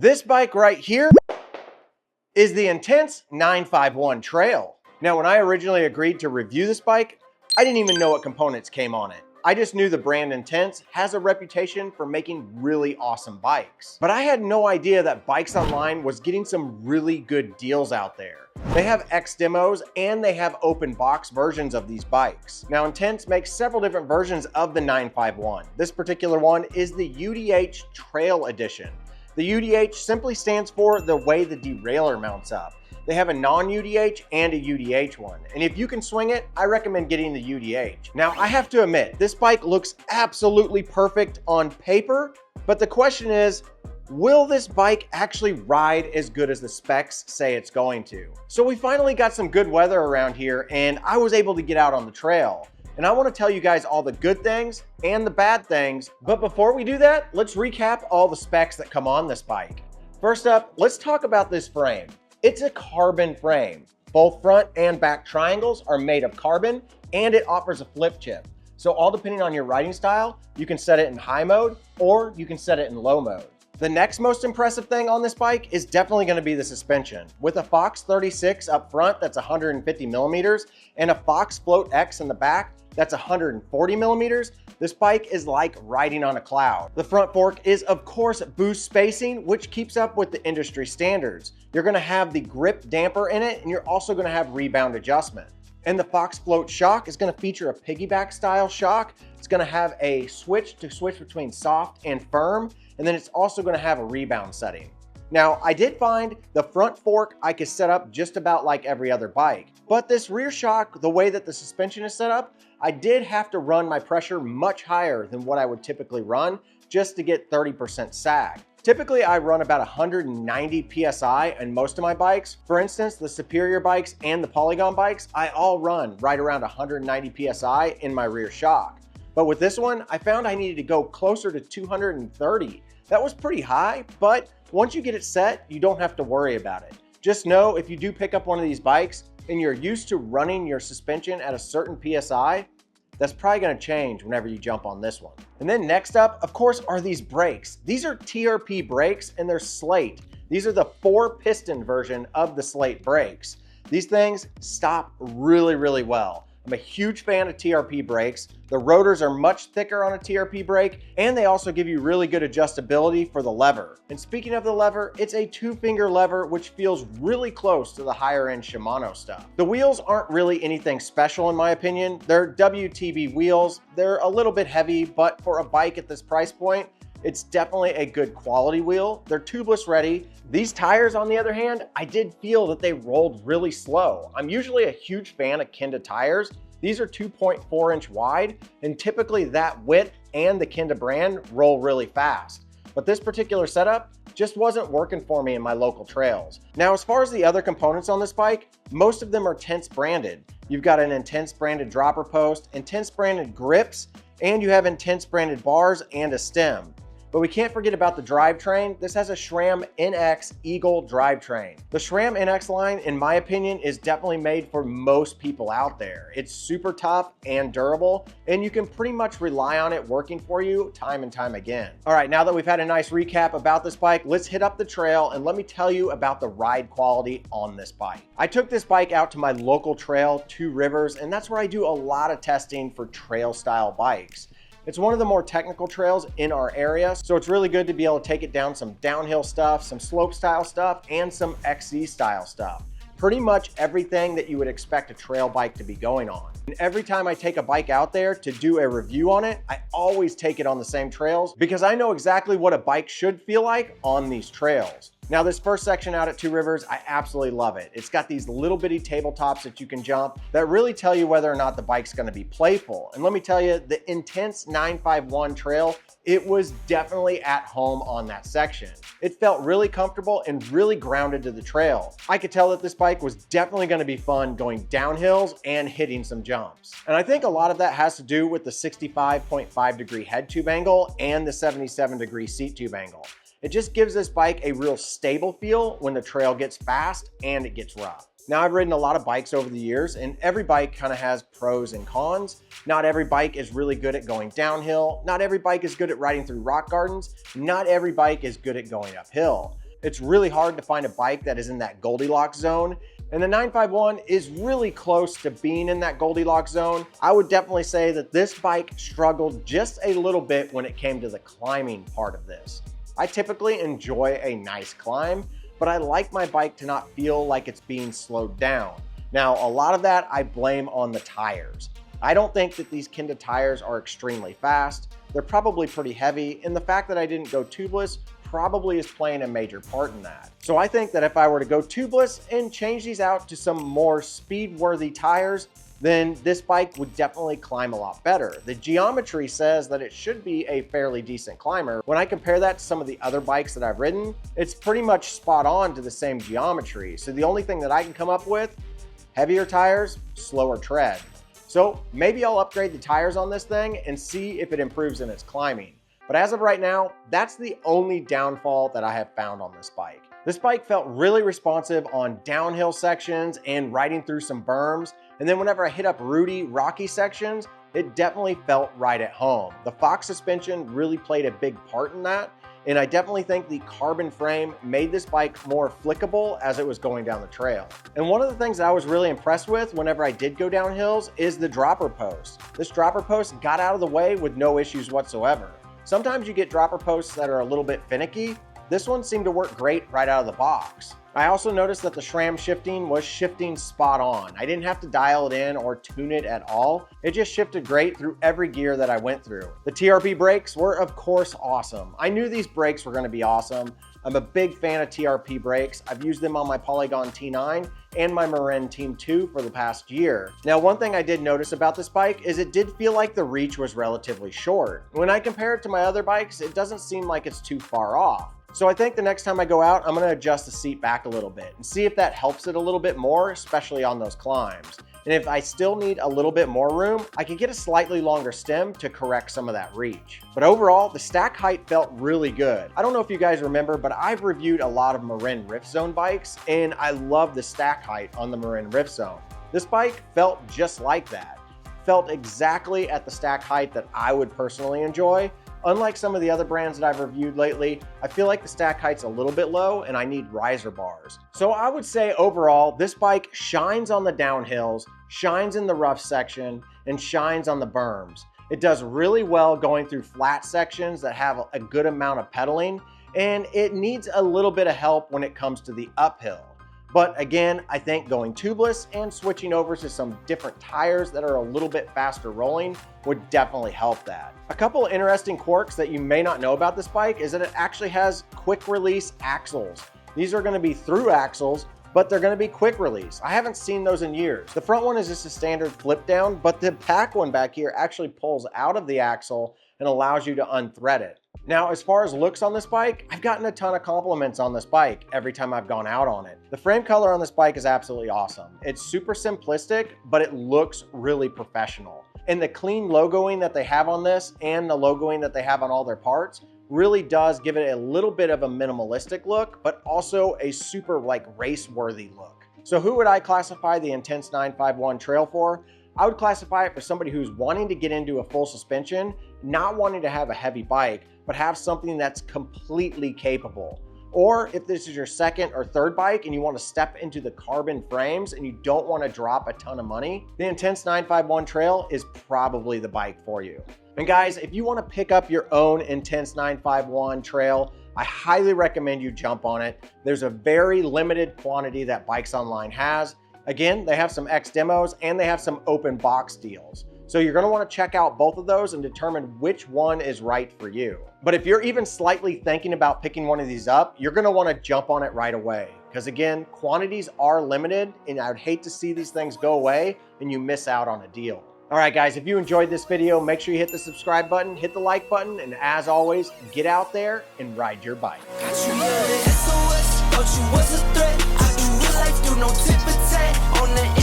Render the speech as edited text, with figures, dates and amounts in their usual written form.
This bike right here is the Intense 951 Trail. Now, when I originally agreed to review this bike, I didn't even know what components came on it. I just knew the brand Intense has a reputation for making really awesome bikes. But I had no idea that Bikes Online was getting some really good deals out there. They have X demos and they have open box versions of these bikes. Now, Intense makes several different versions of the 951. This particular one is the UDH Trail Edition. The UDH simply stands for the way the derailleur mounts up. They have a non-UDH and a UDH one. And if you can swing it, I recommend getting the UDH. Now, I have to admit, this bike looks absolutely perfect on paper, but the question is, will this bike actually ride as good as the specs say it's going to? So we finally got some good weather around here and I was able to get out on the trail. And I want to tell you guys all the good things and the bad things. But before we do that, let's recap all the specs that come on this bike. First up, let's talk about this frame. It's a carbon frame. Both front and back triangles are made of carbon and it offers a flip chip. So all depending on your riding style, you can set it in high mode or you can set it in low mode. The next most impressive thing on this bike is definitely going to be the suspension. With a Fox 36 up front that's 150 millimeters and a Fox Float X in the back that's 140 millimeters, this bike is like riding on a cloud. The front fork is of course boost spacing, which keeps up with the industry standards. You're gonna have the grip damper in it and you're also gonna have rebound adjustment. And the Fox Float shock is gonna feature a piggyback style shock. It's gonna have a switch to switch between soft and firm, and then it's also gonna have a rebound setting. Now, I did find the front fork I could set up just about like every other bike, but this rear shock, the way that the suspension is set up, I did have to run my pressure much higher than what I would typically run just to get 30% sag. Typically, I run about 190 PSI on most of my bikes. For instance, the Superior bikes and the Polygon bikes, I all run right around 190 PSI in my rear shock. But with this one, I found I needed to go closer to 230. That was pretty high, but once you get it set, you don't have to worry about it. Just know if you do pick up one of these bikes and you're used to running your suspension at a certain PSI, that's probably gonna change whenever you jump on this one. And then next up, of course, are these brakes. These are TRP brakes and they're Slate. These are the 4-piston version of the Slate brakes. These things stop really, really well. I'm a huge fan of TRP brakes. The rotors are much thicker on a TRP brake, and they also give you really good adjustability for the lever. And speaking of the lever, it's a 2-finger lever, which feels really close to the higher end Shimano stuff. The wheels aren't really anything special in my opinion. They're WTB wheels. They're a little bit heavy, but for a bike at this price point, it's definitely a good quality wheel. They're tubeless ready. These tires, on the other hand, I did feel that they rolled really slow. I'm usually a huge fan of Kenda tires. These are 2.4 inch wide, and typically that width and the Kenda brand roll really fast. But this particular setup just wasn't working for me in my local trails. Now, as far as the other components on this bike, most of them are Intense branded. You've got an Intense branded dropper post, Intense branded grips, and you have Intense branded bars and a stem. But we can't forget about the drivetrain. This has a SRAM NX Eagle drivetrain. The SRAM NX line, in my opinion, is definitely made for most people out there. It's super tough and durable, and you can pretty much rely on it working for you time and time again. All right, now that we've had a nice recap about this bike, let's hit up the trail and let me tell you about the ride quality on this bike. I took this bike out to my local trail, Two Rivers, and that's where I do a lot of testing for trail style bikes. It's one of the more technical trails in our area, so it's really good to be able to take it down some downhill stuff, some slope style stuff, and some XC style stuff. Pretty much everything that you would expect a trail bike to be going on. And every time I take a bike out there to do a review on it, I always take it on the same trails because I know exactly what a bike should feel like on these trails. Now, this first section out at Two Rivers, I absolutely love it. It's got these little bitty tabletops that you can jump that really tell you whether or not the bike's gonna be playful. And let me tell you, the Intense 951 trail, it was definitely at home on that section. It felt really comfortable and really grounded to the trail. I could tell that this bike was definitely gonna be fun going down hills and hitting some jumps. And I think a lot of that has to do with the 65.5 degree head tube angle and the 77 degree seat tube angle. It just gives this bike a real stable feel when the trail gets fast and it gets rough. Now, I've ridden a lot of bikes over the years, and every bike kind of has pros and cons. Not every bike is really good at going downhill. Not every bike is good at riding through rock gardens. Not every bike is good at going uphill. It's really hard to find a bike that is in that Goldilocks zone, and the 951 is really close to being in that Goldilocks zone. I would definitely say that this bike struggled just a little bit when it came to the climbing part of this. I typically enjoy a nice climb, but I like my bike to not feel like it's being slowed down. Now, a lot of that I blame on the tires. I don't think that these Kenda tires are extremely fast. They're probably pretty heavy, and the fact that I didn't go tubeless probably is playing a major part in that. So I think that if I were to go tubeless and change these out to some more speed-worthy tires, then this bike would definitely climb a lot better. The geometry says that it should be a fairly decent climber. When I compare that to some of the other bikes that I've ridden, it's pretty much spot on to the same geometry. So the only thing that I can come up with, heavier tires, slower tread. So maybe I'll upgrade the tires on this thing and see if it improves in its climbing. But as of right now, that's the only downfall that I have found on this bike. This bike felt really responsive on downhill sections and riding through some berms. And then whenever I hit up rooty, rocky sections, it definitely felt right at home. The Fox suspension really played a big part in that. And I definitely think the carbon frame made this bike more flickable as it was going down the trail. And one of the things that I was really impressed with whenever I did go down hills is the dropper post. This dropper post got out of the way with no issues whatsoever. Sometimes you get dropper posts that are a little bit finicky. This one seemed to work great right out of the box. I also noticed that the SRAM shifting was shifting spot on. I didn't have to dial it in or tune it at all. It just shifted great through every gear that I went through. The TRP brakes were of course awesome. I knew these brakes were going to be awesome. I'm a big fan of TRP brakes. I've used them on my Polygon T9 and my Marin Team 2 for the past year. Now, one thing I did notice about this bike is it did feel like the reach was relatively short. When I compare it to my other bikes, it doesn't seem like it's too far off. So I think the next time I go out, I'm gonna adjust the seat back a little bit and see if that helps it a little bit more, especially on those climbs. And if I still need a little bit more room, I can get a slightly longer stem to correct some of that reach. But overall, the stack height felt really good. I don't know if you guys remember, but I've reviewed a lot of Marin Rift Zone bikes, and I love the stack height on the Marin Rift Zone. This bike felt just like that. Felt exactly at the stack height that I would personally enjoy. Unlike some of the other brands that I've reviewed lately, I feel like the stack height's a little bit low and I need riser bars. So I would say overall, this bike shines on the downhills, shines in the rough section, and shines on the berms. It does really well going through flat sections that have a good amount of pedaling, and it needs a little bit of help when it comes to the uphill. But again, I think going tubeless and switching over to some different tires that are a little bit faster rolling would definitely help that. A couple of interesting quirks that you may not know about this bike is that it actually has quick release axles. These are going to be through axles, but they're going to be quick release. I haven't seen those in years. The front one is just a standard flip down, but the back one back here actually pulls out of the axle and allows you to unthread it. Now, as far as looks on this bike, I've gotten a ton of compliments on this bike every time I've gone out on it. The frame color on this bike is absolutely awesome. It's super simplistic, but it looks really professional. And the clean logoing that they have on this and the logoing that they have on all their parts really does give it a little bit of a minimalistic look, but also a super like race-worthy look. So who would I classify the Intense 951 Trail for? I would classify it for somebody who's wanting to get into a full suspension, not wanting to have a heavy bike, but have something that's completely capable. Or if this is your second or third bike and you want to step into the carbon frames and you don't want to drop a ton of money, the Intense 951 Trail is probably the bike for you. And guys, if you want to pick up your own Intense 951 Trail, I highly recommend you jump on it. There's a very limited quantity that Bikes Online has. Again, they have some X demos and they have some open box deals. So you're going to want to check out both of those and determine which one is right for you. But if you're even slightly thinking about picking one of these up, you're going to want to jump on it right away. Because again, quantities are limited and I would hate to see these things go away and you miss out on a deal. All right, guys, if you enjoyed this video, make sure you hit the subscribe button, hit the like button, and as always, get out there and ride your bike. SOS, thought you was a threat. I do real life, do no tip for tat on the